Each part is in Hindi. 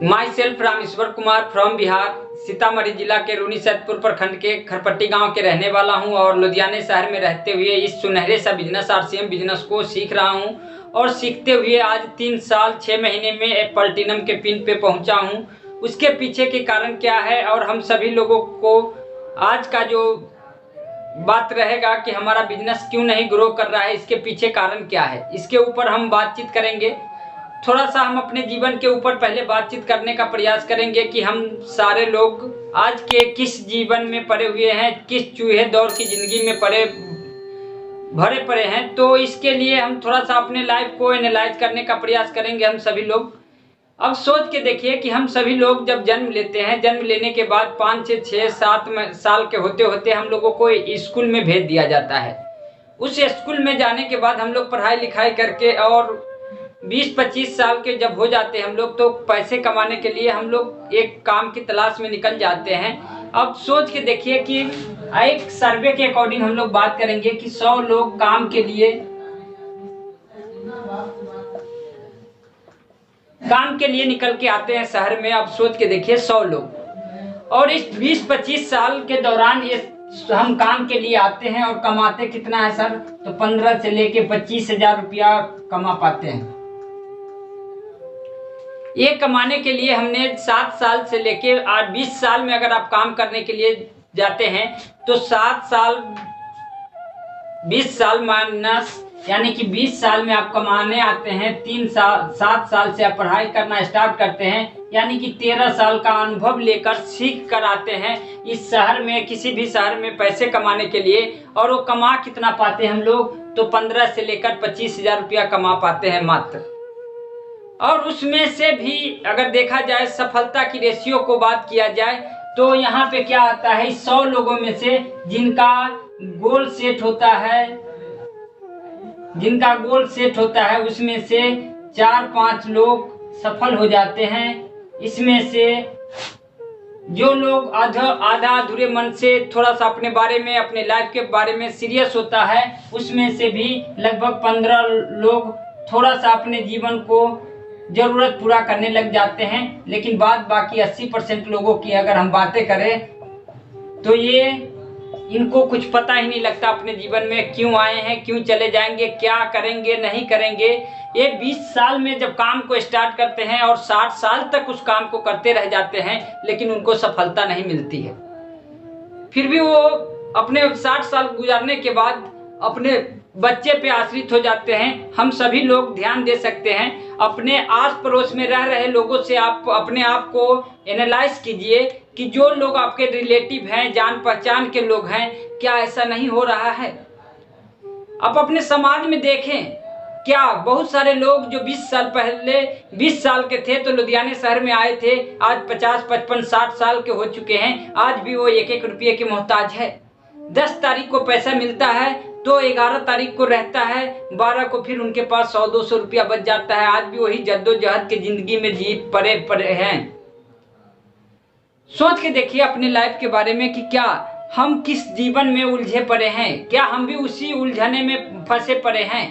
My self Rameshwar Kumar from Bihar, Sitamarhi जिला के रूनी सैदपुर प्रखंड के खरपट्टी गांव के रहने वाला हूं और लुधियाने शहर में रहते हुए इस सुनहरे सा बिजनेस आरसीएम बिजनेस को सीख रहा हूं और सीखते हुए आज 3 साल 6 महीने में प्लैटिनम के पिन पे पहुंचा हूं। उसके पीछे के कारण क्या है और हम सभी लोगों को आज का जो बात रहेगा कि हमारा बिजनेस क्यों नहीं ग्रो कर रहा है, इसके पीछे कारण क्या है, इसके ऊपर हम बातचीत करेंगे। थोड़ा सा हम अपने जीवन के ऊपर पहले बातचीत करने का प्रयास करेंगे कि हम सारे लोग आज के किस जीवन में पड़े हुए हैं, किस चूहे दौर की जिंदगी में भरे पड़े हैं। तो इसके लिए हम थोड़ा सा अपने लाइफ को एनालाइज करने का प्रयास करेंगे हम सभी लोग। अब सोच के देखिए कि हम सभी लोग जब जन्म लेते हैं, जन्म लेने के बाद 5 से 6 7 साल के होते होते हम लोगों को स्कूल में भेज दिया जाता है। उस स्कूल में जाने के बाद हम लोग पढ़ाई लिखाई करके और 20-25 साल के जब हो जाते हैं हम लोग, तो पैसे कमाने के लिए हम लोग एक काम की तलाश में निकल जाते हैं। अब सोच के देखिए कि एक सर्वे के अकॉर्डिंग हम लोग बात करेंगे कि 100 लोग काम के लिए निकल के आते हैं शहर में। अब सोच के देखिए 100 लोग, और इस 20-25 साल के दौरान ये हम काम के लिए आते हैं और कमाते कितना है सर, तो 15 से लेके 25,000 रुपया कमा पाते हैं। ये कमाने के लिए हमने 7 साल से लेके 20 साल में अगर आप काम करने के लिए जाते हैं तो 7 साल 20 साल माइनस, यानी कि 20 साल में आप कमाने आते हैं। 7 साल से आप पढ़ाई करना स्टार्ट करते हैं, यानी कि 13 साल का अनुभव लेकर सीख कर आते हैं इस शहर में, किसी भी शहर में पैसे कमाने के लिए। और वो कमा कितना पाते हैं हम लोग, तो 15 से लेकर 25,000 रुपया कमा पाते हैं मात्र। और उसमें से भी अगर देखा जाए सफलता की रेशियो को बात किया जाए तो यहाँ पे क्या आता है, 100 लोगों में से जिनका गोल सेट होता है उसमें से 4-5 लोग सफल हो जाते हैं। इसमें से जो लोग आधा अधूरे मन से थोड़ा सा अपने बारे में, अपने लाइफ के बारे में सीरियस होता है, उसमें से भी लगभग 15 लोग थोड़ा सा अपने जीवन को जरूरत पूरा करने लग जाते हैं। लेकिन बाकी 80% लोगों की अगर हम बातें करें तो इनको कुछ पता ही नहीं लगता अपने जीवन में क्यों आए हैं, क्यों चले जाएंगे, क्या करेंगे नहीं करेंगे। ये 20 साल में जब काम को स्टार्ट करते हैं और 60 साल तक उस काम को करते रह जाते हैं, लेकिन उनको सफलता नहीं मिलती है। फिर भी वो अपने 60 साल गुजारने के बाद अपने बच्चे पे आश्रित हो जाते हैं। हम सभी लोग ध्यान दे सकते हैं, अपने आस पड़ोस में रह रहे लोगों से आप अपने आप को एनालाइज कीजिए कि जो लोग आपके रिलेटिव हैं, जान पहचान के लोग हैं, क्या ऐसा नहीं हो रहा है। आप अपने समाज में देखें, क्या बहुत सारे लोग जो 20 साल पहले 20 साल के थे तो लुधियाने शहर में आए थे, आज 50, 55, 60 साल के हो चुके हैं, आज भी वो 1-1 रुपये के मोहताज है। 10 तारीख को पैसा मिलता है तो 11 तारीख को रहता है, 12 को फिर उनके पास 100-200 रुपया बच जाता है। आज भी वही जद्दोजहद की जिंदगी में जी पड़े हैं। सोच के देखिए अपने लाइफ के बारे में कि क्या हम किस जीवन में उलझे पड़े हैं, क्या हम भी उसी उलझने में फंसे पड़े हैं।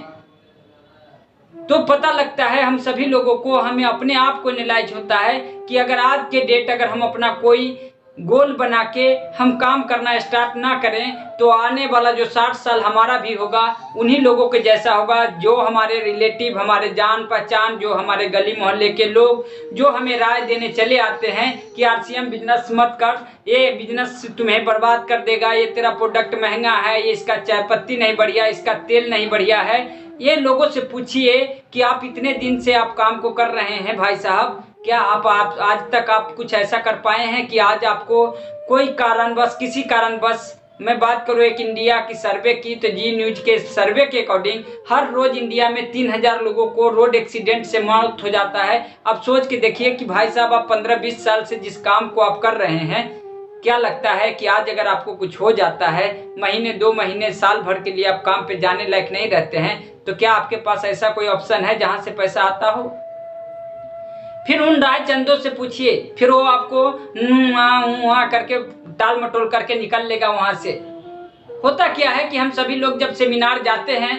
तो पता लगता है हम सभी लोगों को, हमें अपने आप को एनालाइज होता है कि अगर आज के डेट अगर हम अपना कोई गोल बना के हम काम करना स्टार्ट ना करें तो आने वाला जो 60 साल हमारा भी होगा उन्हीं लोगों के जैसा होगा, जो हमारे रिलेटिव, हमारे जान पहचान, जो हमारे गली मोहल्ले के लोग जो हमें राय देने चले आते हैं कि आरसीएम बिजनेस मत कर, ये बिजनेस तुम्हें बर्बाद कर देगा, ये तेरा प्रोडक्ट महंगा है, ये इसका चाय पत्ती नहीं बढ़िया, इसका तेल नहीं बढ़िया है। ये लोगों से पूछिए कि आप इतने दिन से आप काम को कर रहे हैं भाई साहब, क्या आप आज तक आप कुछ ऐसा कर पाए हैं कि आज आपको कोई कारणवश, किसी कारणवश, मैं बात करूँ एक इंडिया की सर्वे की तो जी न्यूज के सर्वे के अकॉर्डिंग हर रोज इंडिया में 3000 लोगों को रोड एक्सीडेंट से मौत हो जाता है। अब सोच के देखिए कि भाई साहब आप 15-20 साल से जिस काम को आप कर रहे हैं, क्या लगता है कि आज अगर आपको कुछ हो जाता है, महीने 2 महीने साल भर के लिए आप काम पे जाने लायक नहीं रहते हैं, तो क्या आपके पास ऐसा कोई ऑप्शन है जहां से पैसा आता हो? फिर उन राय चंदों से पूछिए, फिर वो आपको वहाँ करके टाल मटोल करके निकल लेगा वहां से। होता क्या है कि हम सभी लोग जब सेमिनार जाते हैं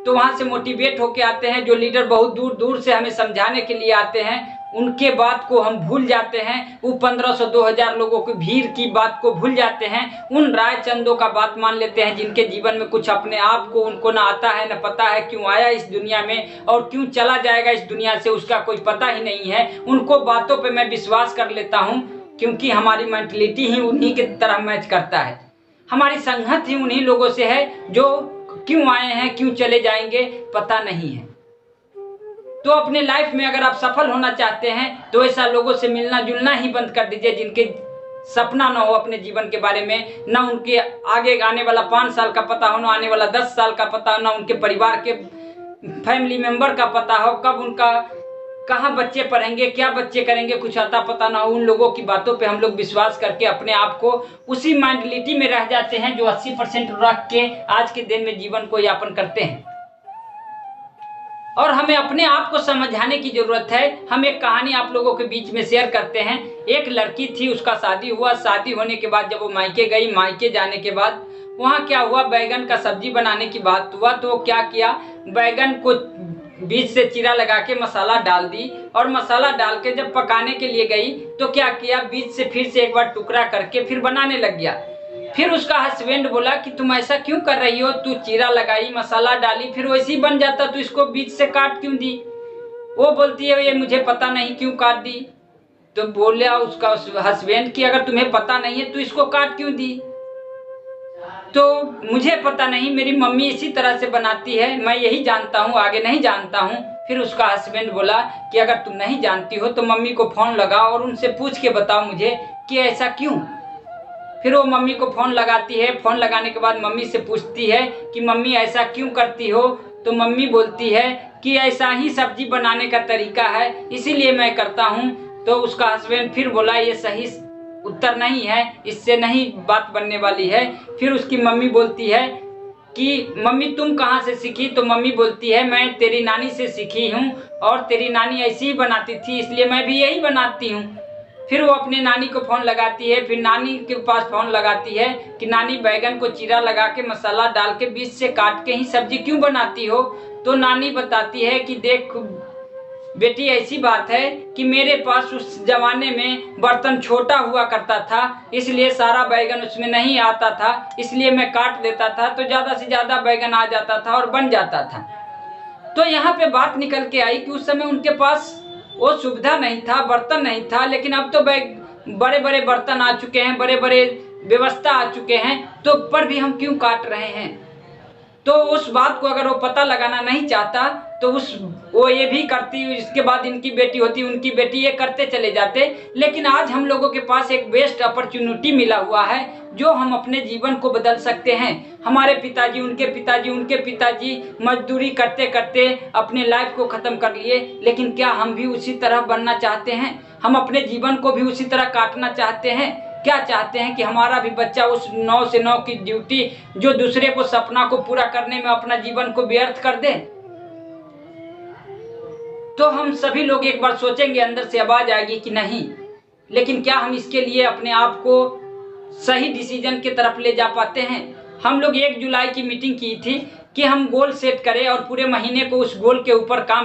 तो वहां से मोटिवेट होके आते हैं। जो लीडर बहुत दूर दूर से हमें समझाने के लिए आते हैं उनके बात को हम भूल जाते हैं, वो 1500-2000 लोगों की भीड़ की बात को भूल जाते हैं, उन राय चंदों का बात मान लेते हैं जिनके जीवन में कुछ अपने आप को उनको ना आता है, ना पता है क्यों आया इस दुनिया में और क्यों चला जाएगा इस दुनिया से, उसका कोई पता ही नहीं है। उनको बातों पे मैं विश्वास कर लेता हूँ क्योंकि हमारी मेंटलिटी ही उन्हीं की तरह मैच करता है, हमारी संगत ही उन्हीं लोगों से है जो क्यों आए हैं क्यों चले जाएंगे पता नहीं है। तो अपने लाइफ में अगर आप सफल होना चाहते हैं तो ऐसा लोगों से मिलना जुलना ही बंद कर दीजिए जिनके सपना ना हो अपने जीवन के बारे में, ना उनके आगे आने वाला 5 साल का पता हो, ना आने वाला 10 साल का पता हो, ना उनके परिवार के फैमिली मेंबर का पता हो, कब उनका कहाँ बच्चे पढ़ेंगे, क्या बच्चे करेंगे, कुछ आता पता ना हो। उन लोगों की बातों पे हम लोग विश्वास करके अपने आप को उसी मेंटलिटी में रह जाते हैं जो 80% रख के आज के दिन में जीवन को यापन करते हैं। और हमें अपने आप को समझाने की जरूरत है। हम एक कहानी आप लोगों के बीच में शेयर करते हैं। एक लड़की थी, उसका शादी हुआ, शादी होने के बाद जब वो मायके गई, मायके जाने के बाद वहाँ क्या हुआ, बैगन का सब्जी बनाने की बात हुआ तो क्या किया, बैगन को बीच से चीरा लगा के मसाला डाल दी और मसाला डाल के जब पकाने के लिए गई तो क्या किया, बीच से फिर से एक बार टुकड़ा करके फिर बनाने लग गया। फिर उसका हस्बैंड बोला कि तुम ऐसा क्यों कर रही हो, तू चीरा लगाई मसाला डाली फिर वैसे ही बन जाता, तो इसको बीच से काट क्यों दी। वो बोलती है ये मुझे पता नहीं क्यों काट दी। तो बोला उसका हस्बैंड कि अगर तुम्हें पता नहीं है तो इसको काट क्यों दी। तो मुझे पता नहीं, मेरी मम्मी इसी तरह से बनाती है, मैं यही जानता हूँ, आगे नहीं जानता हूँ। फिर उसका हस्बैंड बोला कि अगर तुम नहीं जानती हो तो मम्मी को फोन लगाओ और उनसे पूछ के बताओ मुझे कि ऐसा क्यों। फिर वो मम्मी को फोन लगाती है, फोन लगाने के बाद मम्मी से पूछती है कि मम्मी ऐसा क्यों करती हो। तो मम्मी बोलती है कि ऐसा ही सब्जी बनाने का तरीका है इसीलिए मैं करता हूँ। तो उसका हस्बैंड फिर बोला ये सही उत्तर नहीं है, इससे नहीं बात बनने वाली है। फिर उसकी मम्मी बोलती है कि मम्मी तुम कहाँ से सीखी। तो मम्मी बोलती है मैं तेरी नानी से सीखी हूँ और तेरी नानी ऐसी ही बनाती थी इसलिए मैं भी यही बनाती हूँ। फिर वो अपने नानी को फ़ोन लगाती है, फिर नानी के पास फ़ोन लगाती है कि नानी बैगन को चीरा लगा के मसाला डाल के बीच से काट के ही सब्जी क्यों बनाती हो। तो नानी बताती है कि देख बेटी ऐसी बात है कि मेरे पास उस जमाने में बर्तन छोटा हुआ करता था इसलिए सारा बैगन उसमें नहीं आता था, इसलिए मैं काट देता था तो ज़्यादा से ज़्यादा बैगन आ जाता था और बन जाता था। तो यहाँ पे बात निकल के आई कि उस समय उनके पास वो सुविधा नहीं था, बर्तन नहीं था, लेकिन अब तो बड़े बड़े बर्तन आ चुके हैं, बड़े बड़े व्यवस्था आ चुके हैं, तो पर भी हम क्यों काट रहे हैं। तो उस बात को अगर वो पता लगाना नहीं चाहता तो वो ये भी करती, इसके बाद इनकी बेटी होती, उनकी बेटी, ये करते चले जाते। लेकिन आज हम लोगों के पास एक बेस्ट अपॉर्चुनिटी मिला हुआ है जो हम अपने जीवन को बदल सकते हैं। हमारे पिताजी, उनके पिताजी, उनके पिताजी मजदूरी करते करते अपने लाइफ को ख़त्म कर लिए, लेकिन क्या हम भी उसी तरह बनना चाहते हैं। हम अपने जीवन को भी उसी तरह काटना चाहते हैं। क्या चाहते हैं कि हमारा भी बच्चा उस 9 से 9 की ड्यूटी जो दूसरे को सपना को पूरा करने में अपना जीवन को व्यर्थ कर दे। तो हम सभी लोग एक बार सोचेंगे, अंदर से आवाज आएगी कि नहीं, लेकिन क्या हम इसके लिए अपने आप को सही डिसीजन की तरफ ले जा पाते हैं। हम लोग 1 जुलाई की मीटिंग की थी कि हम गोल सेट करें और पूरे महीने को उस गोल के ऊपर काम